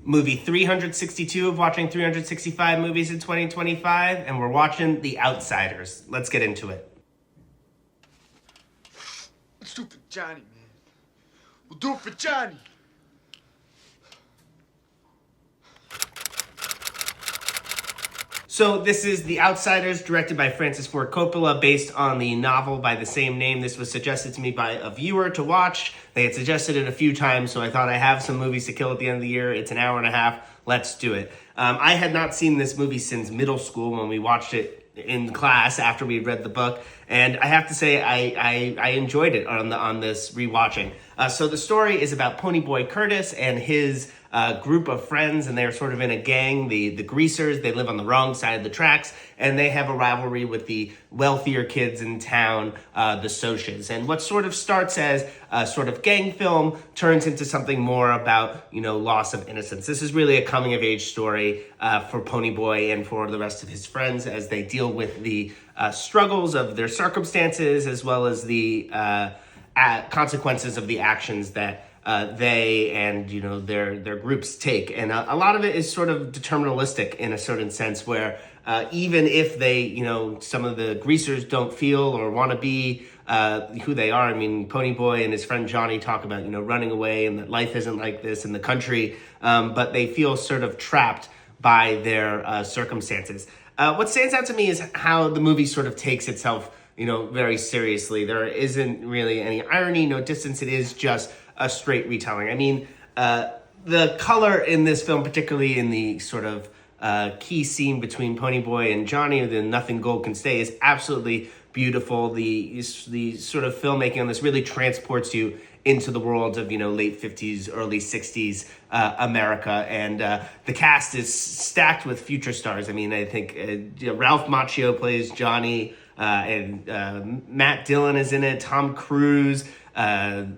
movie 362 of watching 365 movies in 2025, and we're watching The Outsiders. Let's get into it. Let's do it for Johnny, man. We'll do it for Johnny. So this is The Outsiders, directed by Francis Ford Coppola, based on the novel by the same name. This was suggested to me by a viewer to watch. They had suggested it a few times, so I thought I have some movies to kill at the end of the year. It's an hour and a half. Let's do it. I had not seen this movie since middle school when we watched it in class after we had read the book, and I have to say I enjoyed it on this rewatching. So the story is about Ponyboy Curtis and his group of friends, and they're sort of in a gang, the Greasers. They live on the wrong side of the tracks, and they have a rivalry with the wealthier kids in town, the Socias. And what sort of starts as a sort of gang film turns into something more about, loss of innocence. This is really a coming-of-age story for Ponyboy and for the rest of his friends as they deal with the struggles of their circumstances, as well as the consequences of the actions that they and their groups take. And a lot of it is sort of deterministic in a certain sense, where even if they, some of the Greasers don't feel or want to be who they are. I mean, Ponyboy and his friend Johnny talk about running away and that life isn't like this in the country, but they feel sort of trapped by their circumstances. What stands out to me is how the movie sort of takes itself very seriously. There isn't really any irony, no distance. It is just a straight retelling. I mean, the color in this film, particularly in the sort of key scene between Ponyboy and Johnny, the Nothing Gold Can Stay, is absolutely beautiful. The sort of filmmaking on this really transports you into the world of, late 50s, early 60s America. And the cast is stacked with future stars. I mean, I think Ralph Macchio plays Johnny, and Matt Dillon is in it, Tom Cruise, Rob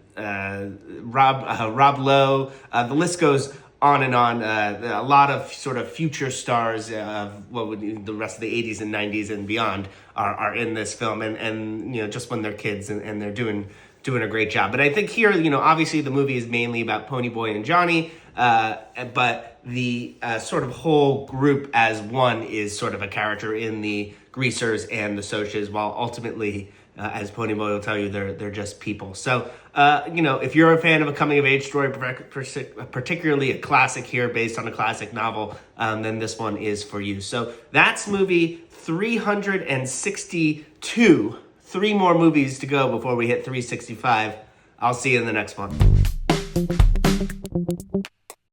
Lowe. The list goes on and on. A lot of sort of future stars of what would be the rest of the 80s and 90s and beyond are in this film, and just when they're kids, and they're doing a great job. But I think here, obviously the movie is mainly about Ponyboy and Johnny, but the sort of whole group as one is sort of a character in the Greasers and the Socias, while ultimately, as Ponyboy will tell you, they're just people. So, if you're a fan of a coming-of-age story, particularly a classic here based on a classic novel, then this one is for you. So that's movie 362. 3 more movies to go before we hit 365. I'll see you in the next one.